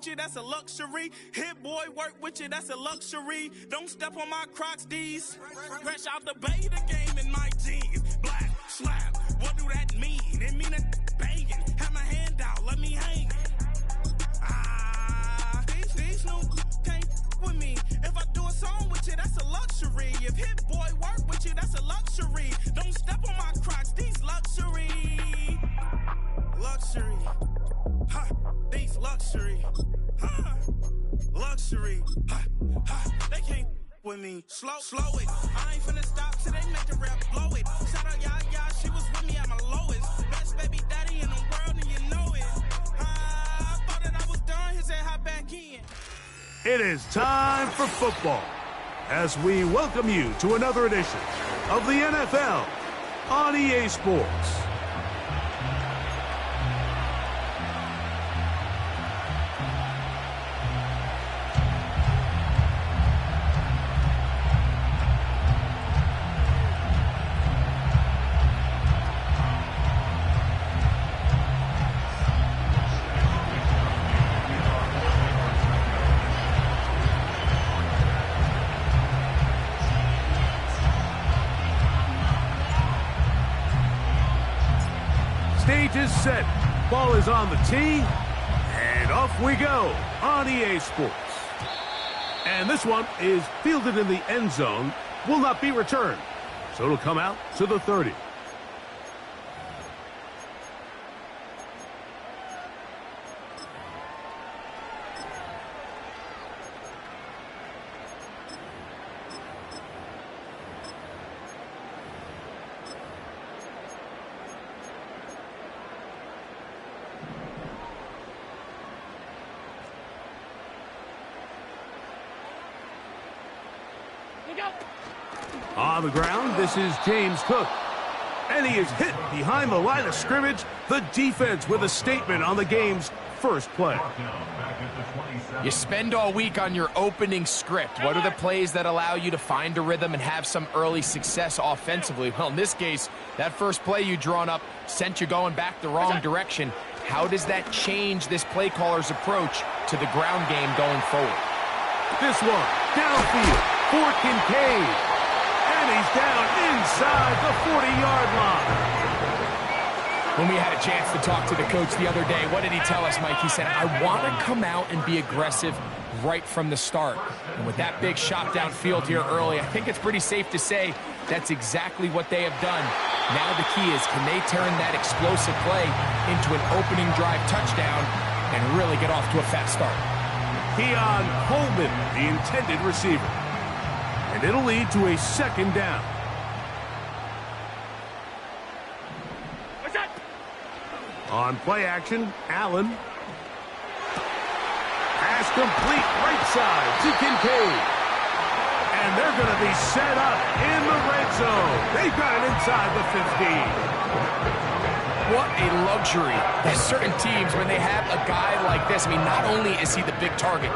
with you, that's a luxury. Hit boy, work with you, that's a luxury. Don't step on my Crocs, D's. Fresh out the bay, the game in my jeans. Black, slap, what do that mean? It mean a banging. Have my hand out, let me hang. These no can't with me. If I do a song with you, that's a luxury. If hit boy work with you, that's a luxury. Don't step on my Crocs, these luxury. Luxury. Ha, these luxury. Ha, luxury. Ha, ha, they can't with me. Slow it. I ain't finna stop till they make the rap blow it. Shout out Yaya, she was with me at my lowest. Best baby daddy in the world and you know it. I thought that I was done, he said hop back in. It is time for football as we welcome you to another edition of the NFL on EA Sports. Stage is set, ball is on the tee, and off we go on EA Sports. And this one is fielded in the end zone, will not be returned, so it'll come out to the 30. On the ground, this is James Cook. And he is hit behind the line of scrimmage. The defense with a statement on the game's first play. You spend all week on your opening script. What are the plays that allow you to find a rhythm and have some early success offensively? Well, in this case, that first play you drawn up sent you going back the wrong direction. How does that change this play caller's approach to the ground game going forward? This one, downfield for Kincaid. And he's down inside the 40-yard line. When we had a chance to talk to the coach the other day, what did he tell us, Mike? He said, I want to come out and be aggressive right from the start. And with that big shot downfield here early, I think it's pretty safe to say that's exactly what they have done. Now the key is, can they turn that explosive play into an opening drive touchdown and really get off to a fast start? Keon Coleman, the intended receiver. And it'll lead to a second down. On play action, Allen. Pass complete right side to Kincaid. And they're going to be set up in the red zone. They've got it inside the 15. What a luxury. There's certain teams, when they have a guy like this, I mean, not only is he the big target,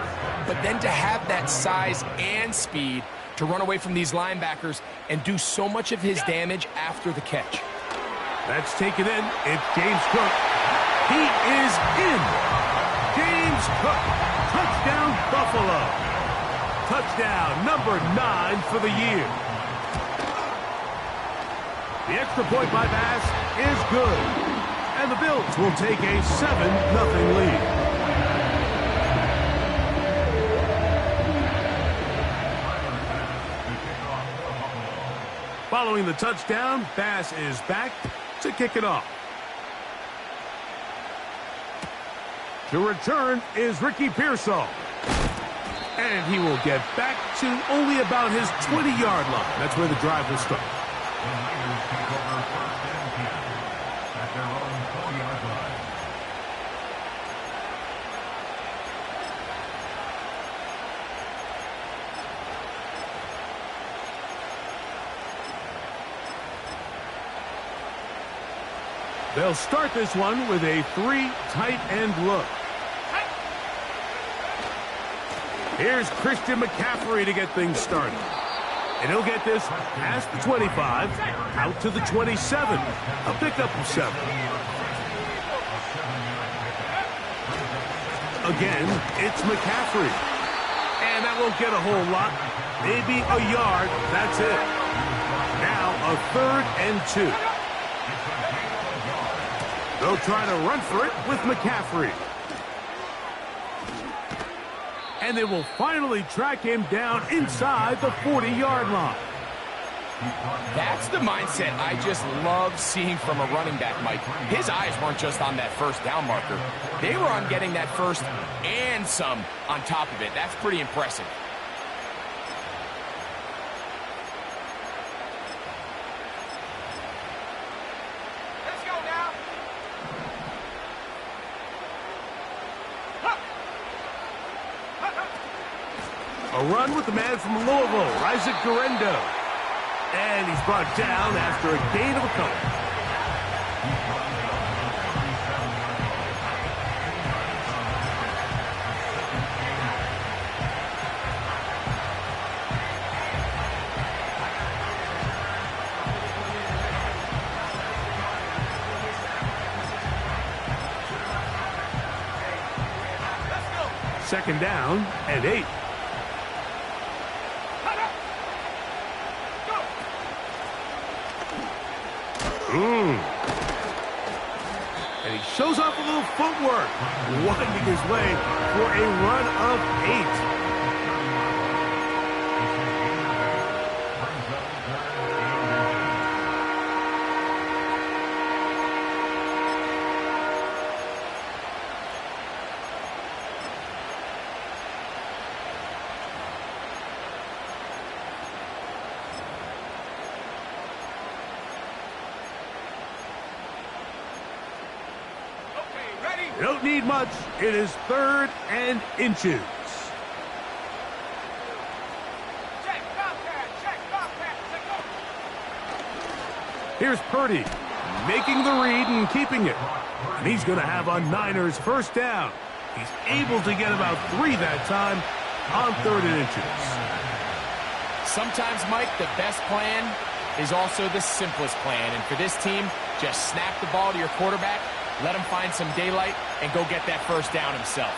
but then to have that size and speed to run away from these linebackers and do so much of his damage after the catch. That's taken in. It's James Cook. He is in. James Cook. Touchdown, Buffalo. Touchdown number 9 for the year. The extra point by Bass is good. And the Bills will take a 7-0 lead. Following the touchdown, Bass is back to kick it off. The return is Ricky Pearsall. And he will get back to only about his 20-yard line. That's where the drive will start. They'll start this one with a 3 tight end look. Here's Christian McCaffrey to get things started. And he'll get this past the 25, out to the 27. A pickup of 7. Again, it's McCaffrey. And that won't get a whole lot. Maybe a yard. That's it. Now a 3rd and 2. They'll try to run for it with McCaffrey. And they will finally track him down inside the 40-yard line. That's the mindset I just love seeing from a running back, Mike. His eyes weren't just on that first down marker. They were on getting that first and some on top of it. That's pretty impressive. Let's go now. A run with the man from Louisville, Isaac Guerendo. And he's brought down after a gain of a couple. Second down and 8. And he shows off a little footwork, winding his way for a run of 8. They don't need much. It is 3rd and inches. Here's Purdy, making the read and keeping it. And he's going to have a Niners first down. He's able to get about 3 that time on 3rd and inches. Sometimes, Mike, the best plan is also the simplest plan. And for this team, just snap the ball to your quarterback, let him find some daylight, and go get that first down himself.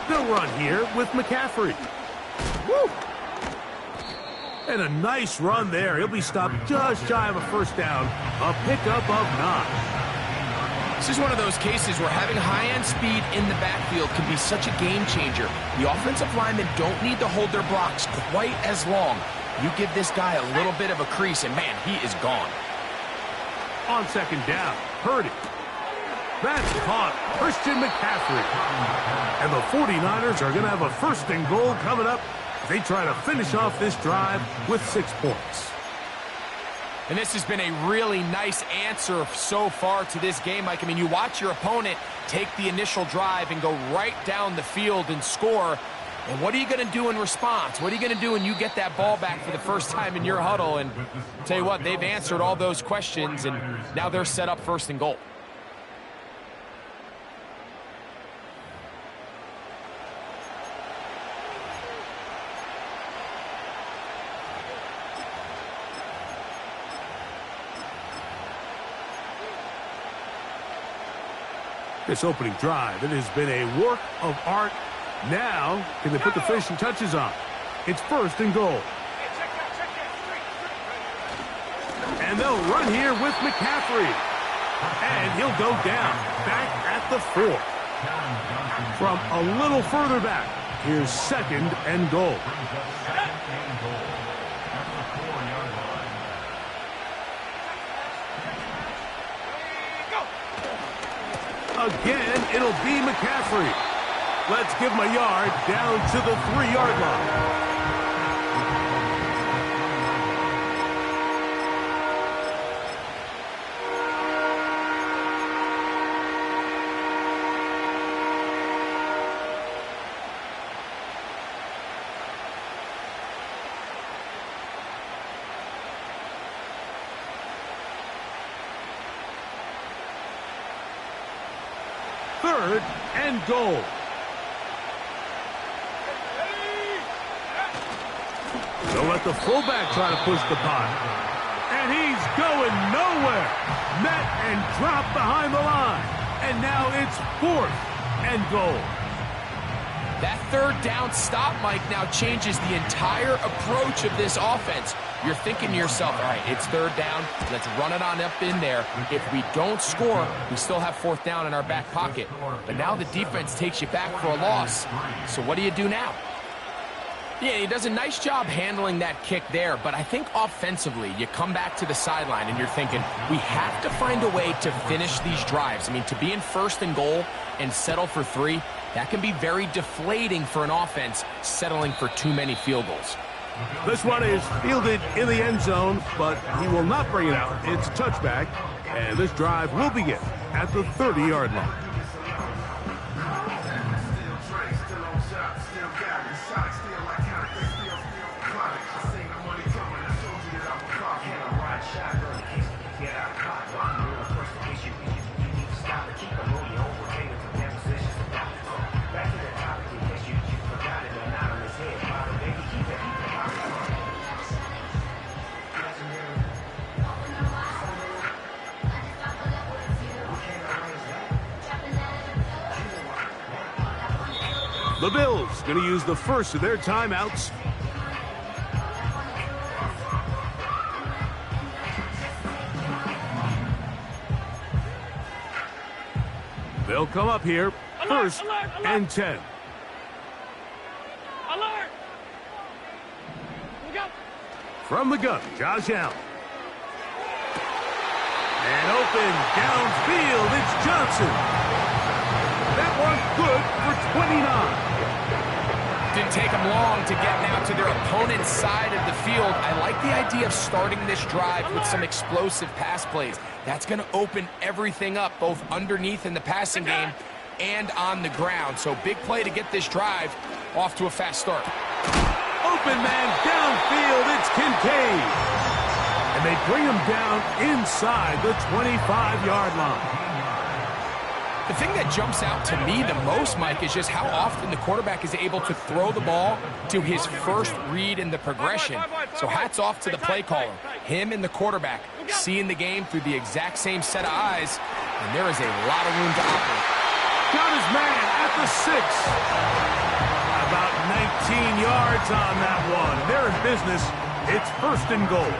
They'll run here with McCaffrey. Woo! And a nice run there. He'll be stopped just shy of a first down. A pickup of 9. This is one of those cases where having high-end speed in the backfield can be such a game changer. The offensive linemen don't need to hold their blocks quite as long. You give this guy a little bit of a crease, and man, he is gone. On second down, Purdy. That's caught, Christian McCaffrey. And the 49ers are going to have a 1st and goal coming up. They try to finish off this drive with 6 points. And this has been a really nice answer so far to this game, Mike. I mean, you watch your opponent take the initial drive and go right down the field and score. And what are you going to do in response? What are you going to do when you get that ball back for the first time in your huddle? And I'll tell you what, they've answered all those questions, and now they're set up 1st and goal. This opening drive, it has been a work of art. Now, can they put the finishing touches on? It's 1st and goal. And they'll run here with McCaffrey. And he'll go down, back at the 4. From a little further back, here's 2nd and goal. Again, it'll be McCaffrey. Let's give him a yard down to the 3-yard line. 3rd and goal. They'll let the fullback try to push the punt. And he's going nowhere. Met and dropped behind the line. And now it's 4th and goal. That 3rd down stop, Mike, now changes the entire approach of this offense. You're thinking to yourself, all right, it's 3rd down. Let's run it on up in there. If we don't score, we still have 4th down in our back pocket. But now the defense takes you back for a loss. So what do you do now? Yeah, he does a nice job handling that kick there, but I think offensively, you come back to the sideline and you're thinking, we have to find a way to finish these drives. I mean, to be in 1st and goal and settle for 3, that can be very deflating for an offense settling for too many field goals. This one is fielded in the end zone, but he will not bring it out. It's a touchback, and this drive will begin at the 30-yard line. The Bills going to use the first of their timeouts. They'll come up here, 1st and 10. Alert! Look out! From the gun, Josh Allen. And open downfield, it's Johnson. That one's good for 29. Didn't take them long to get now to their opponent's side of the field. I like the idea of starting this drive with some explosive pass plays. That's going to open everything up, both underneath in the passing game and on the ground. So big play to get this drive off to a fast start. Open man downfield, it's Kincaid. And they bring him down inside the 25-yard line. The thing that jumps out to me the most, Mike, is just how often the quarterback is able to throw the ball to his first read in the progression. So hats off to the play caller. Him and the quarterback seeing the game through the exact same set of eyes, and there is a lot of room to operate. Got his man at the 6. About 19 yards on that one. They're in business. It's 1st and goal.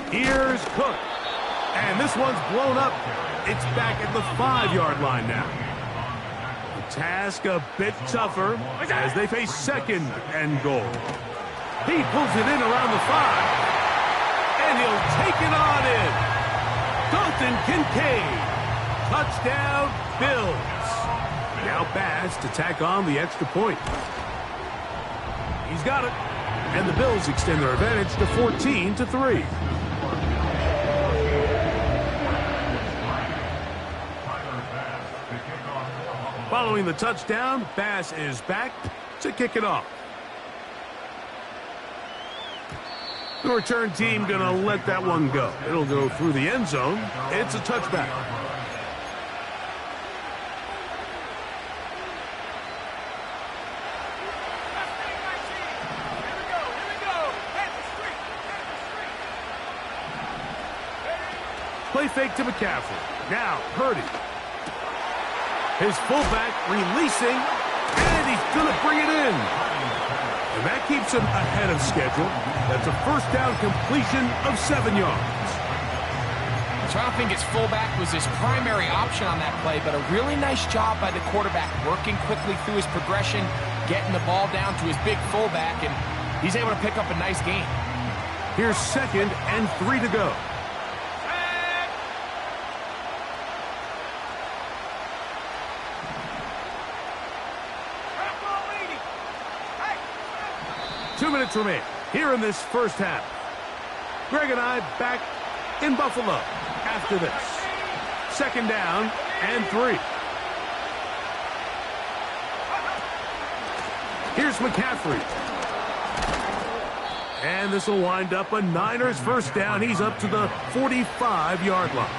Here's Cook. And this one's blown up. It's back at the 5-yard line now. The task a bit tougher as they face 2nd and goal. He pulls it in around the 5. And he'll take it on in. Dalton Kincaid. Touchdown, Bills. Now Bass to tack on the extra point. He's got it. And the Bills extend their advantage to 14-3. Following the touchdown, Bass is back to kick it off. The return team going to let that one go. It'll go through the end zone. It's a touchback. Play fake to McCaffrey. Now, Purdy. His fullback releasing, and he's going to bring it in. And that keeps him ahead of schedule. That's a 1st down completion of 7 yards. So I don't think his fullback was his primary option on that play, but a really nice job by the quarterback working quickly through his progression, getting the ball down to his big fullback, and he's able to pick up a nice gain. Here's 2nd and 3 to go. 2 minutes remain here in this 1st half. Greg and I back in Buffalo after this. 2nd down and 3. Here's McCaffrey. And this will wind up a Niners first down. He's up to the 45-yard line.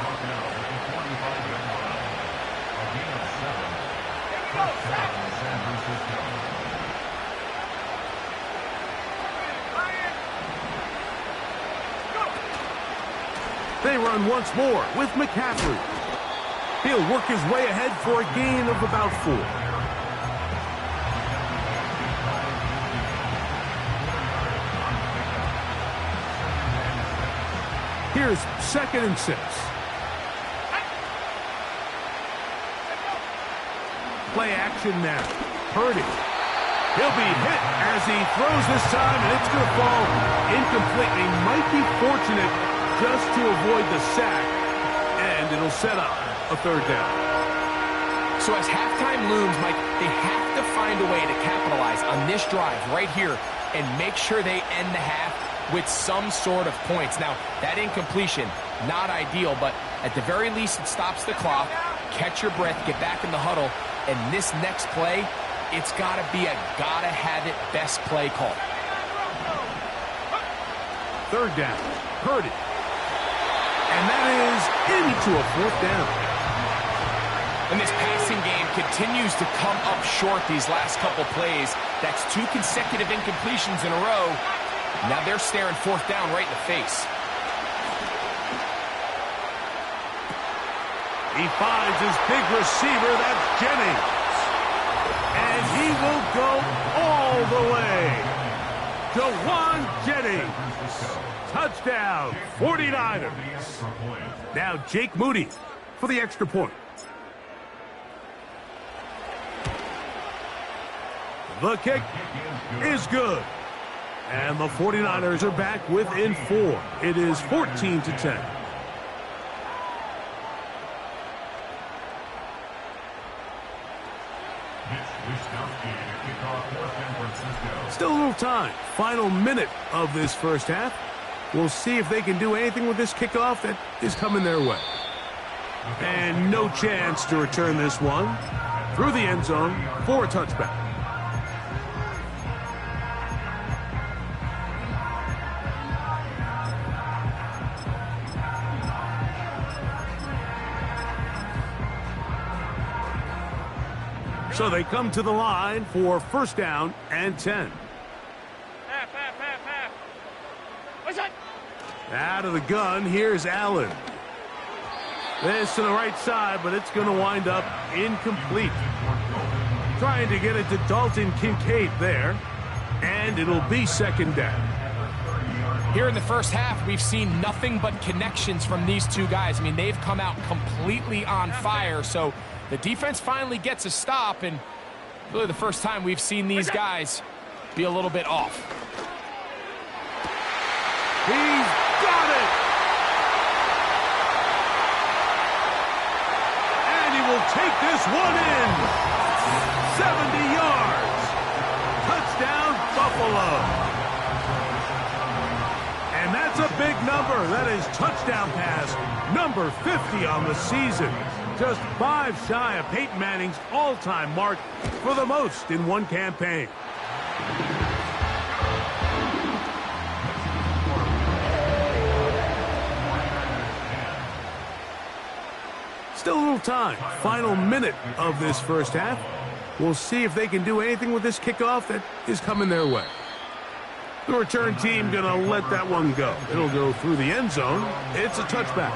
They run once more with McCaffrey. He'll work his way ahead for a gain of about 4. Here's 2nd and 6. Play action now. Purdy. He'll be hit as he throws this time, and it's going to fall incomplete. He might be fortunate just to avoid the sack, and it'll set up a 3rd down. So as halftime looms, Mike, they have to find a way to capitalize on this drive right here and make sure they end the half with some sort of points. Now, that incompletion, not ideal, but at the very least, it stops the clock. Catch your breath, get back in the huddle, and this next play, it's got to be a gotta-have-it best play call. 3rd down, Purdy. And that is into a 4th down. And this passing game continues to come up short these last couple plays. That's 2 consecutive incompletions in a row. Now they're staring 4th down right in the face. He finds his big receiver, that's Jennings. And he will go all the way. Jawan Jennings. Touchdown, 49ers. Now Jake Moody for the extra point. The kick is good. And the 49ers are back within 4. It is 14-10. Still a little time. Final minute of this first half. We'll see if they can do anything with this kickoff that is coming their way. And no chance to return this one through the end zone for a touchback. So they come to the line for 1st down and 10. Out of the gun, here's Allen. This to the right side, but it's going to wind up incomplete. Trying to get it to Dalton Kincaid there, and it'll be 2nd down. Here in the first half, we've seen nothing but connections from these 2 guys. I mean, they've come out completely on fire, so the defense finally gets a stop, and really the first time we've seen these guys be a little bit off. He's got it! And he will take this one in. 70 yards. Touchdown, Buffalo. And that's a big number. That is touchdown pass number 50 on the season. Just 5 shy of Peyton Manning's all-time mark for the most in one campaign. Still a little time. Final minute of this first half. We'll see if they can do anything with this kickoff that is coming their way. The return team going to let that one go. It'll go through the end zone. It's a touchback.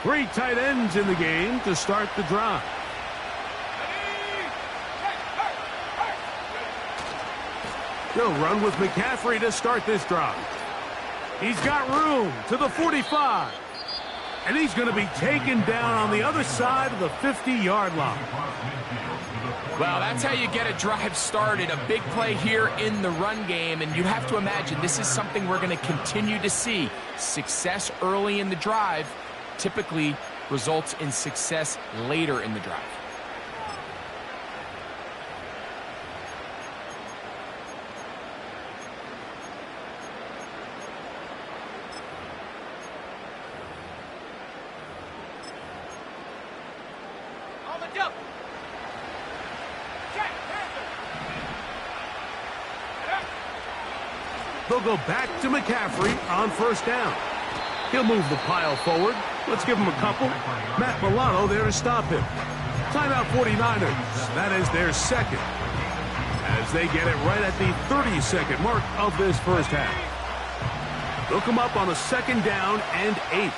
Three tight ends in the game to start the drive. They'll run with McCaffrey to start this drive. He's got room to the 45. And he's going to be taken down on the other side of the 50-yard line. Well, that's how you get a drive started. A big play here in the run game. And you have to imagine this is something we're going to continue to see. Success early in the drive typically results in success later in the drive. go. Check. They'll go back to McCaffrey on first down. He'll move the pile forward. Let's give him a couple. Matt Milano there to stop him. Timeout 49ers. That is their second, as they get it right at the 30-second mark of this first half. They'll come up on a second down and 8.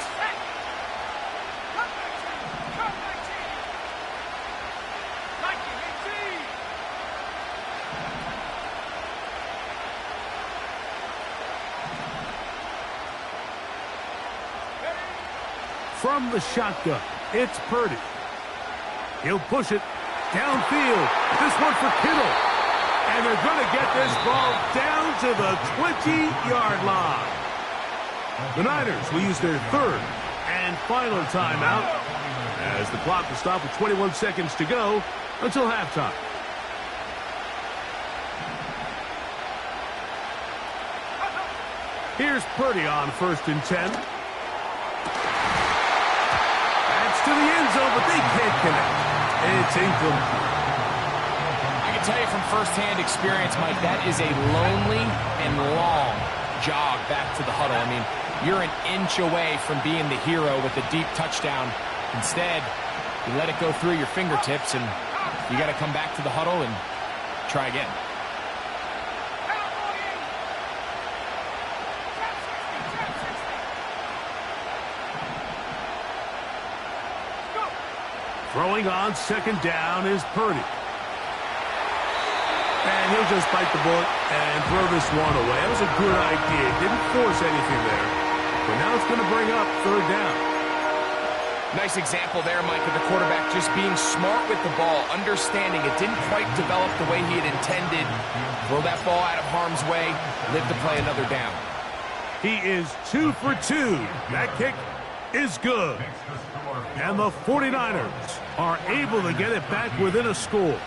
From the shotgun, it's Purdy. He'll push it downfield. This one for Kittle. And they're going to get this ball down to the 20-yard line. The Niners will use their third and final timeout as the clock will stop with 21 seconds to go until halftime. Here's Purdy on 1st and 10. That's to the end zone, but they can't connect. It's incomplete. I can tell you from firsthand experience, Mike, that is a lonely and long jog back to the huddle. I mean, you're an inch away from being the hero with a deep touchdown. Instead, you let it go through your fingertips, and you got to come back to the huddle and try again. Throwing on second down is Purdy. And he'll just bite the bullet and throw this one away. That was a good idea. Didn't force anything there. But now it's going to bring up third down. Nice example there, Mike, of the quarterback just being smart with the ball, understanding it didn't quite develop the way he had intended. Throw that ball out of harm's way, live to play another down. He is 2 for 2. That kick is good. And the 49ers are able to get it back within a score.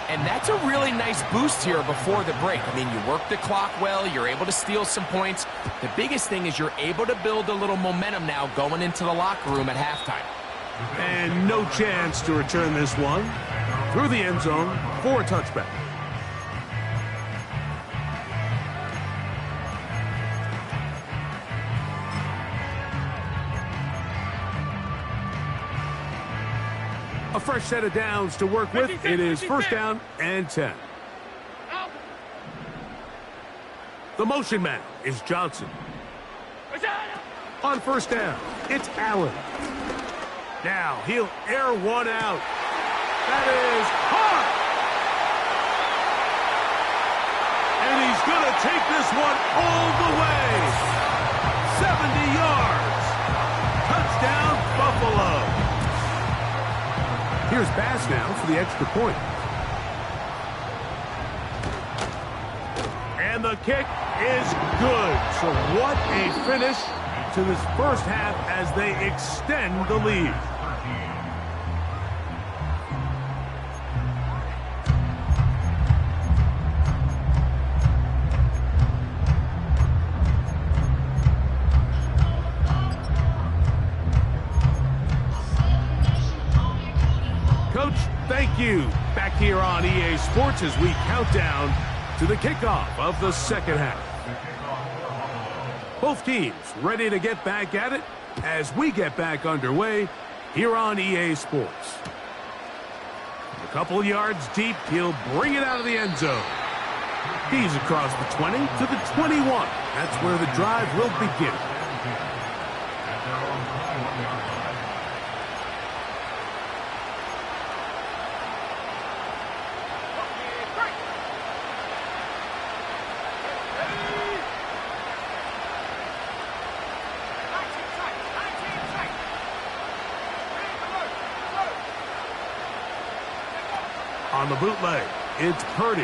And that's a really nice boost here before the break. I mean, you work the clock well, you're able to steal some points. The biggest thing is you're able to build a little momentum now going into the locker room at halftime. And no chance to return this one through the end zone for a touchback. A fresh set of downs to work with. It is first down and 10. The motion man is Johnson. On first down, it's Allen. Now he'll air one out. That is hard. And he's going to take this one all the way. 70 yards. Touchdown, Buffalo. Here's Bass now for the extra point. And the kick is good. So what a finish to this first half as they extend the lead. Coach, thank you. Back here on EA Sports as we count down to the kickoff of the second half. Both teams ready to get back at it as we get back underway here on EA Sports. A couple yards deep, he'll bring it out of the end zone. He's across the 20 to the 21. That's where the drive will begin. On the bootleg, it's Purdy.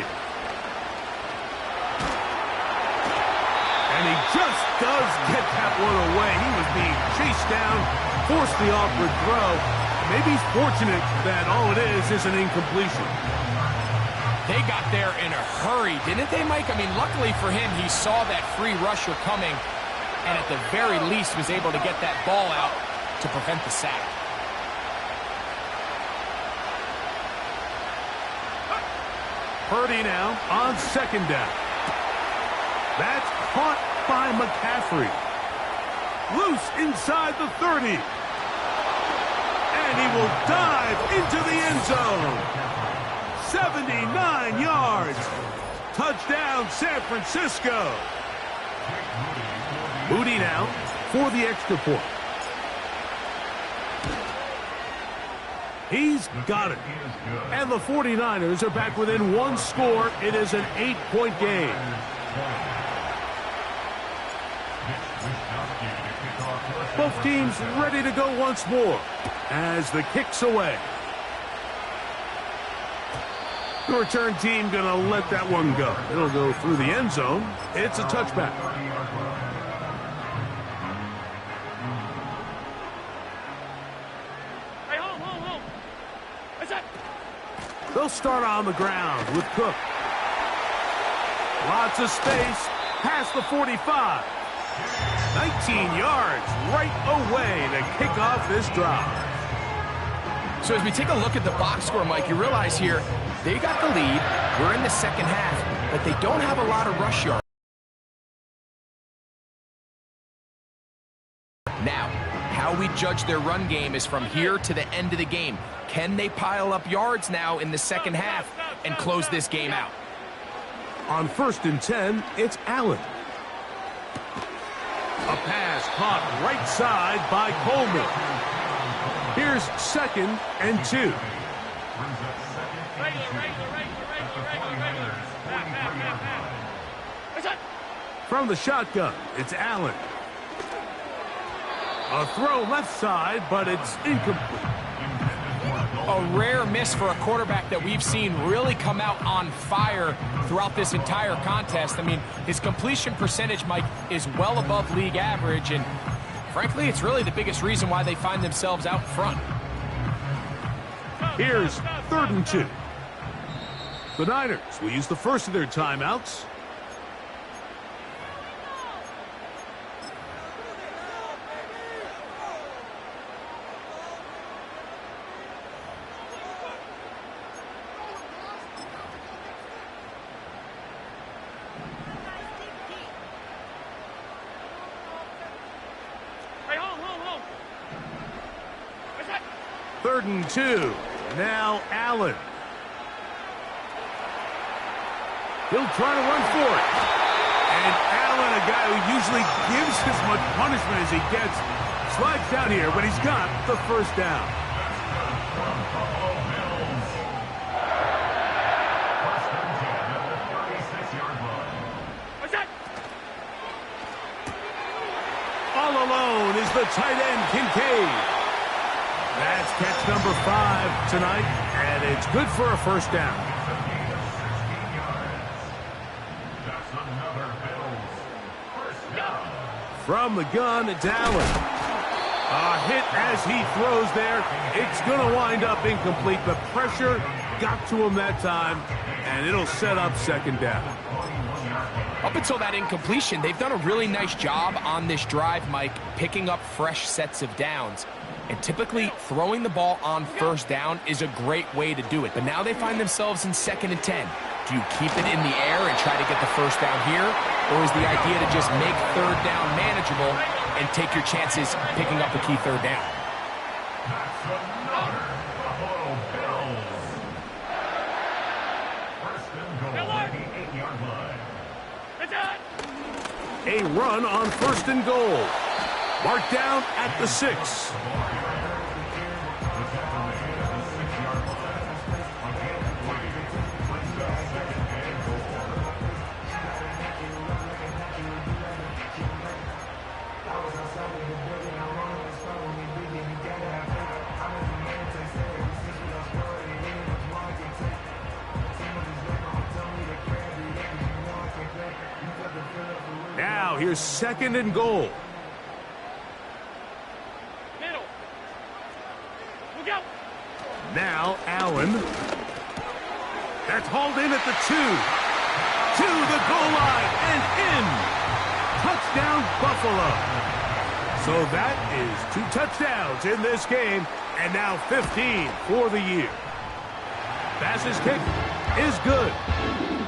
And he just does get that one away. He was being chased down, forced the awkward throw. Maybe he's fortunate that all it is an incompletion. They got there in a hurry, didn't they, Mike? I mean, luckily for him, he saw that free rusher coming and at the very least was able to get that ball out to prevent the sack. Purdy now on second down. That's caught by McCaffrey. Loose inside the 30. And he will dive into the end zone. 79 yards. Touchdown, San Francisco. Moody now for the extra point. He's got it. And the 49ers are back within one score. It is an 8-point game. Both teams ready to go once more as the kick's away. The return team going to let that one go. It'll go through the end zone. It's a touchback. They'll start on the ground with Cook. Lots of space past the 45. 19 yards right away to kick off this drive. So as we take a look at the box score, Mike, you realize here they got the lead. We're in the second half, but they don't have a lot of rush yards. Now, how we judge their run game is from here to the end of the game. Can they pile up yards now in the second half and close this game out? On 1st and 10, it's Allen. A pass caught right side by Coleman. Here's 2nd and 2. From the shotgun, it's Allen. A throw left side, but it's incomplete. A rare miss for a quarterback that we've seen really come out on fire throughout this entire contest. I mean, his completion percentage, Mike, is well above league average, and frankly, it's really the biggest reason why they find themselves out front. Here's 3rd and 2. The Niners will use the first of their timeouts. Third and 2. Now Allen. He'll try to run for it. And Allen, a guy who usually gives as much punishment as he gets, slides down here, but he's got the first down. All alone is the tight end, Kincaid. That's catch number 5 tonight, and it's good for a first down. From the gun, it's Allen. A hit as he throws there. It's going to wind up incomplete, but pressure got to him that time, and it'll set up 2nd down. Up until that incompletion, they've done a really nice job on this drive, Mike, picking up fresh sets of downs. And typically, throwing the ball on 1st down is a great way to do it. But now they find themselves in 2nd and 10. Do you keep it in the air and try to get the first down here? Or is the idea to just make 3rd down manageable and take your chances picking up a key 3rd down? A run on 1st and goal. Marked down at the 6. Now here's 2nd and goal. Now Allen. That's hauled in at the 2. To the goal line and in. Touchdown, Buffalo. So that is 2 touchdowns in this game, and now 15 for the year. Pass is kicked. is good.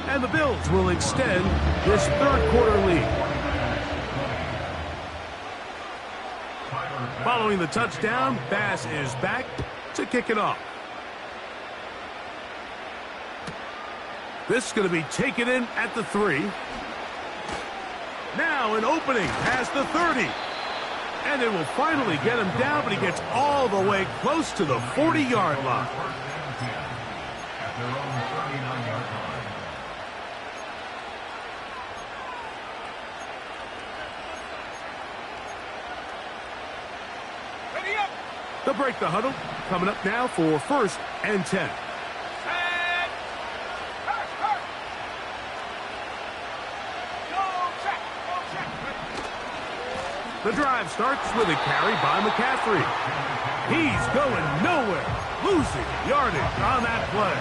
And the Bills will extend this third quarter lead. Following the touchdown, Bass is back to kick it off. This is going to be taken in at the 3. Now an opening past the 30. And it will finally get him down, but he gets all the way close to the 40-yard line. They'll break the huddle. Coming up now for 1st and 10. The drive starts with a carry by McCaffrey. He's going nowhere, losing yardage on that play.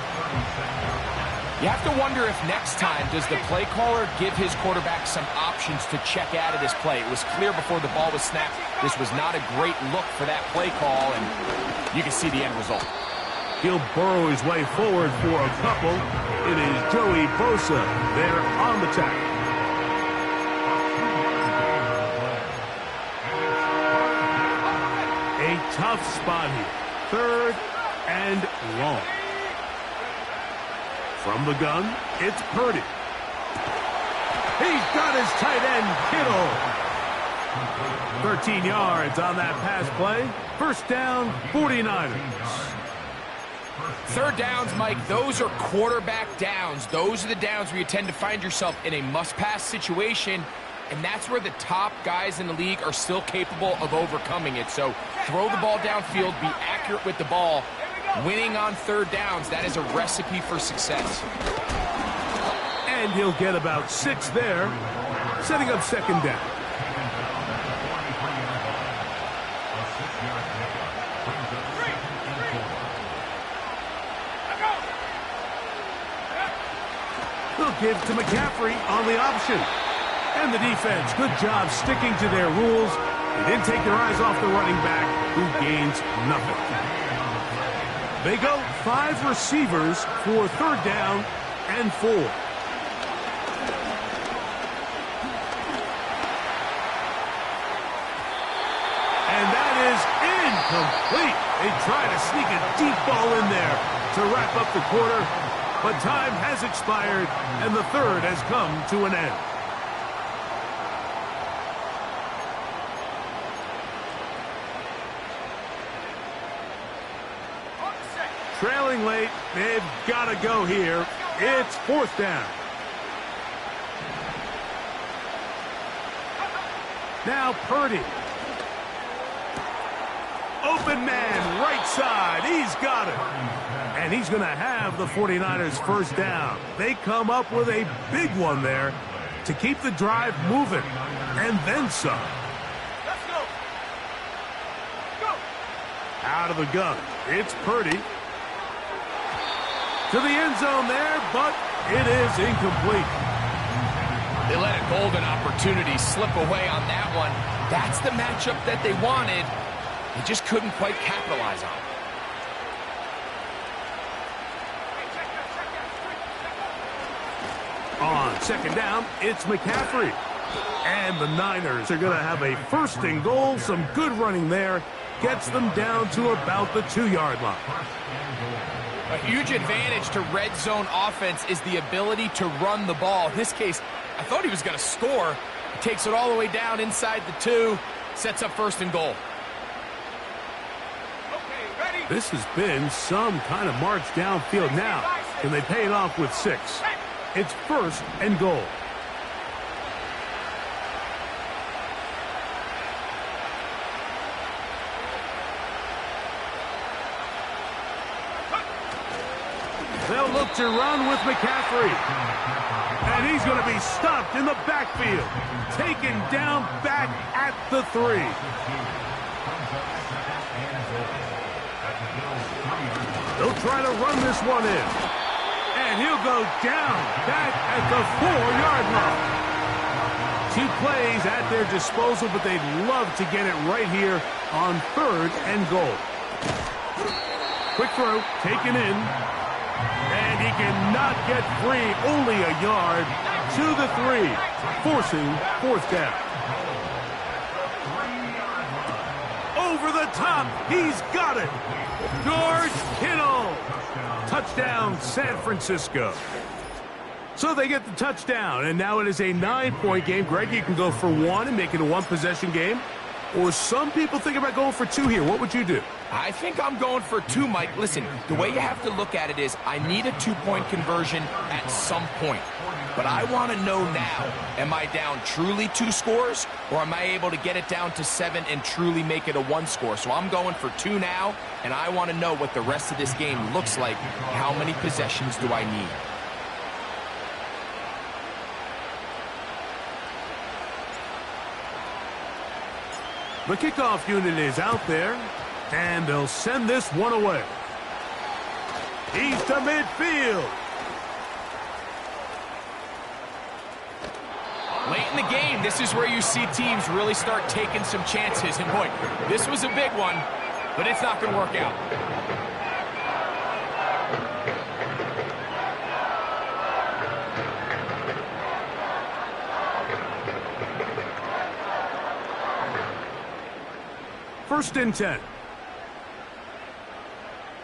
You have to wonder if next time does the play caller give his quarterback some options to check out of this play. It was clear before the ball was snapped this was not a great look for that play call, and you can see the end result. He'll burrow his way forward for a couple. It is Joey Bosa there on the tackle. A tough spot here. 3rd and long. From the gun, it's Purdy. He's got his tight end, Kittle. 13 yards on that pass play. 1st down, 49ers. 3rd downs, Mike, those are quarterback downs. Those are the downs where you tend to find yourself in a must-pass situation, and that's where the top guys in the league are still capable of overcoming it. So throw the ball downfield, be accurate with the ball. Winning on 3rd downs, that is a recipe for success. And he'll get about 6 there, setting up 2nd down. They'll give to McCaffrey on the option. And the defense, good job sticking to their rules. They didn't take their eyes off the running back, who gains nothing. They go 5 receivers for 3rd down and 4. And that is incomplete. They try to sneak a deep ball in there to wrap up the quarter, but time has expired, and the 3rd has come to an end. Trailing late, they've got to go here. It's 4th down. Now Purdy. Open man, right side. He's got it. And he's going to have the 49ers 1st down. They come up with a big one there to keep the drive moving. And then some. Let's go. Go. Out of the gun. It's Purdy. To the end zone there, but it is incomplete. They let a golden opportunity slip away on that one. That's the matchup that they wanted. They just couldn't quite capitalize on it. On 2nd down, it's McCaffrey. And the Niners are going to have a 1st and goal. Some good running there. Gets them down to about the 2-yard line. A huge advantage to red zone offense is the ability to run the ball. In this case, I thought he was going to score. He takes it all the way down inside the 2, sets up 1st and goal. This has been some kind of march downfield now. Can they pay it off with 6? It's 1st and goal. They'll look to run with McCaffrey. And he's going to be stopped in the backfield. Taken down back at the 3. They'll try to run this one in. And he'll go down back at the 4-yard line. 2 plays at their disposal, but they'd love to get it right here on 3rd and goal. Quick throw, taken in. And he cannot get free. Only a yard to the 3, forcing 4th down. Over the top. He's got it. George Kittle. Touchdown, San Francisco. So they get the touchdown, and now it is a 9-point game. Greg, you can go for 1 and make it a 1-possession game. Or some people think about going for 2 here. What would you do? I think I'm going for 2, Mike. Listen, the way you have to look at it is I need a 2-point conversion at some point. But I want to know now, am I down truly 2 scores, or am I able to get it down to 7 and truly make it a 1 score? So I'm going for 2 now, and I want to know what the rest of this game looks like. How many possessions do I need? The kickoff unit is out there, and they'll send this one away. He's to midfield. Late in the game, this is where you see teams really start taking some chances. And boy, this was a big one, but it's not going to work out. First and 10.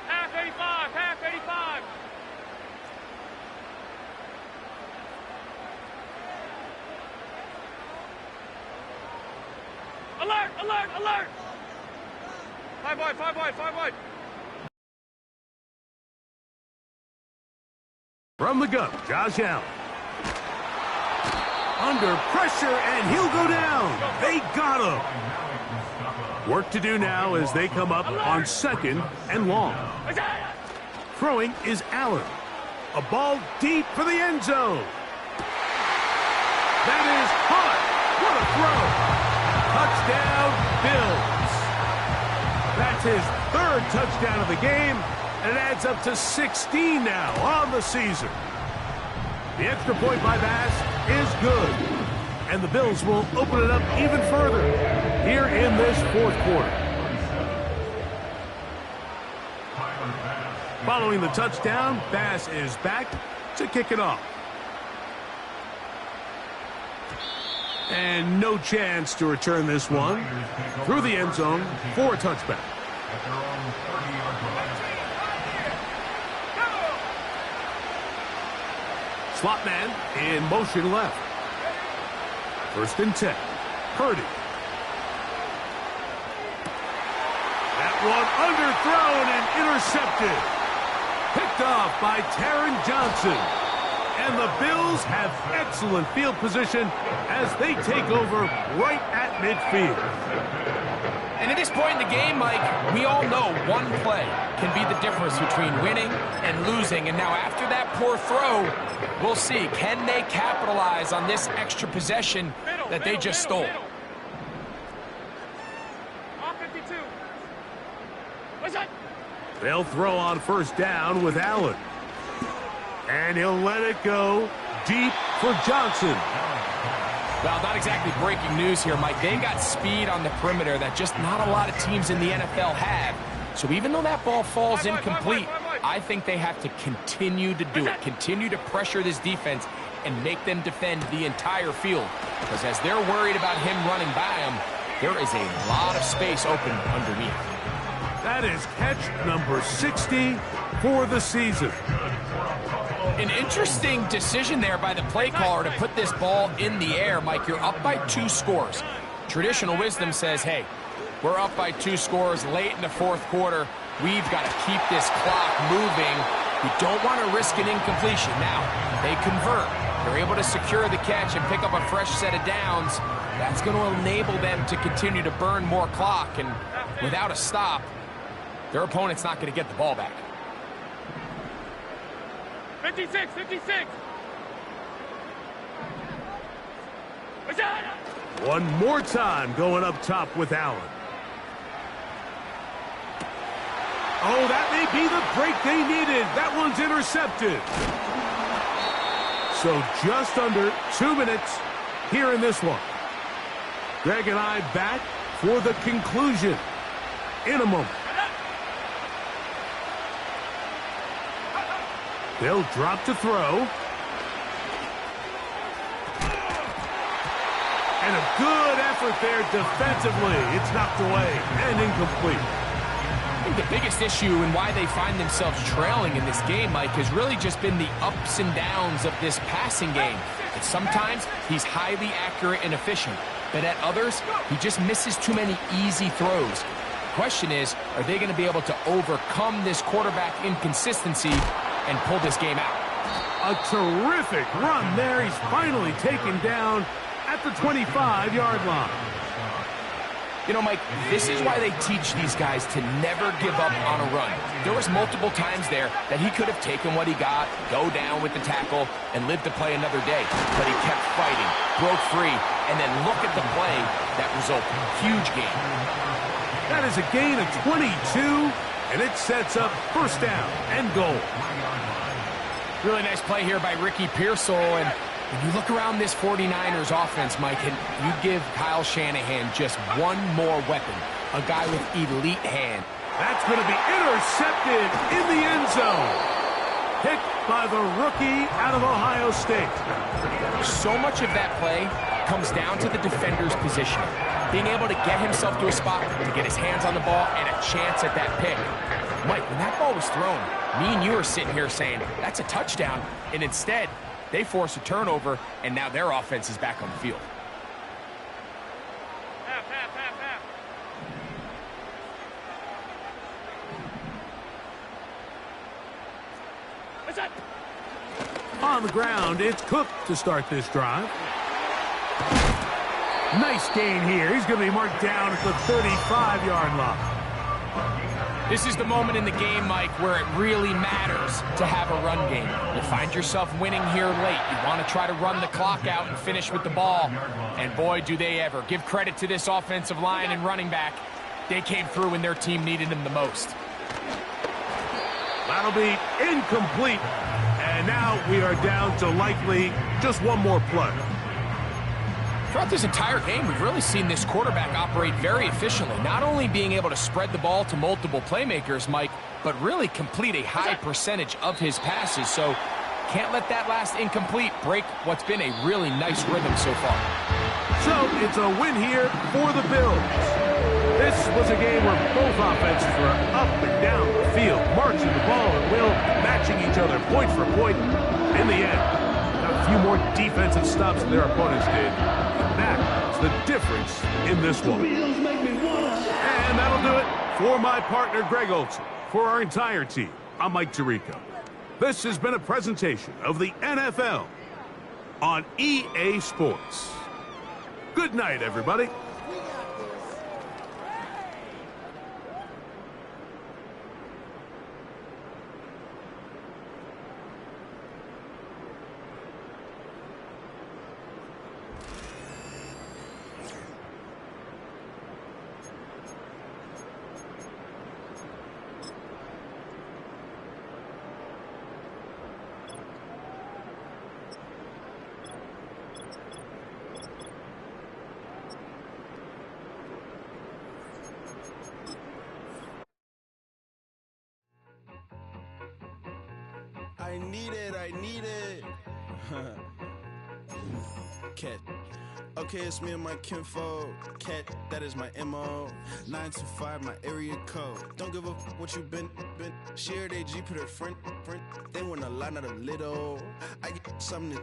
Half 85, half 85. Alert, alert, alert. 5 wide, 5 wide, 5 wide. From the gun, Josh Allen. Under pressure, and he'll go down. They got him. Work to do now as they come up on 2nd and long. Throwing is Allen. A ball deep for the end zone. That is hot. What a throw. Touchdown, Bills. That's his 3rd touchdown of the game, and it adds up to 16 now on the season. The extra point by Bass is good. And the Bills will open it up even further here in this 4th quarter. Following the touchdown, Bass is back to kick it off. And no chance to return this one through the end zone for a touchback. Slot man in motion left. First and 10. Purdy. That one underthrown and intercepted. Picked off by Taron Johnson. And the Bills have excellent field position as they take over right at midfield. And at this point in the game, Mike, we all know one play can be the difference between winning and losing. And now after that poor throw, we'll see, can they capitalize on this extra possession that they just stole? They'll throw on first down with Allen. And he'll let it go deep for Johnson. Well, not exactly breaking news here, Mike. They've got speed on the perimeter that just not a lot of teams in the NFL have. So even though that ball falls incomplete, I think they have to continue to do it. Continue to pressure this defense and make them defend the entire field. Because as they're worried about him running by them, there is a lot of space open underneath. That is catch number 60 for the season. An interesting decision there by the play caller to put this ball in the air. Mike, you're up by 2 scores. Traditional wisdom says, hey, we're up by 2 scores late in the 4th quarter. We've got to keep this clock moving. We don't want to risk an incompletion. Now, they convert. They're able to secure the catch and pick up a fresh set of downs. That's going to enable them to continue to burn more clock. And without a stop, their opponent's not going to get the ball back. 56, 56. One more time going up top with Allen. Oh, that may be the break they needed. That one's intercepted. So just under 2 minutes here in this one. Greg and I back for the conclusion in a moment. They'll drop to throw. And a good effort there defensively. It's knocked away and incomplete. I think the biggest issue and why they find themselves trailing in this game, Mike, has really just been the ups and downs of this passing game. And sometimes he's highly accurate and efficient, but at others, he just misses too many easy throws. The question is, are they going to be able to overcome this quarterback inconsistency and pull this game out? A terrific run there. He's finally taken down at the 25-yard line. You know, Mike, this is why they teach these guys to never give up on a run. There was multiple times there that he could have taken what he got, go down with the tackle, and lived to play another day. But he kept fighting, broke free, and then look at the play that resulted. Huge gain. That is a gain of 22, and it sets up first down and goal. Really nice play here by Ricky Pearsall, and when you look around this 49ers offense, Mike, and you give Kyle Shanahan just one more weapon, a guy with elite hand. That's going to be intercepted in the end zone. Picked by the rookie out of Ohio State. So much of that play comes down to the defender's positioning. Being able to get himself to a spot, to get his hands on the ball, and a chance at that pick. Mike, when that ball was thrown, me and you are sitting here saying, that's a touchdown, and instead, they force a turnover, and now their offense is back on the field. Half. What's that? On the ground, it's Cook to start this drive. Nice gain here. He's going to be marked down at the 35-yard line. This is the moment in the game, Mike, where it really matters to have a run game. You find yourself winning here late. You want to try to run the clock out and finish with the ball. And boy, do they ever. Give credit to this offensive line and running back. They came through when their team needed them the most. That'll be incomplete. And now we are down to likely just one more play. Throughout this entire game, we've really seen this quarterback operate very efficiently, not only being able to spread the ball to multiple playmakers, Mike, but really complete a high percentage of his passes. So can't let that last incomplete break what's been a really nice rhythm so far. So it's a win here for the Bills. This was a game where both offenses were up and down the field, marching the ball at will, matching each other point for point. In the end, got a few more defensive stops than their opponents did. That's the difference in this one. And that'll do it for my partner, Greg Olson. For our entire team, I'm Mike Tirico. This has been a presentation of the NFL on EA Sports. Good night, everybody. I need it. Cat. Okay, it's me and my kinfolk. Cat, that is my MO. 925, my area code. Don't give a what you been. Share they G, put her friend. They want a lot, not a little. I get something.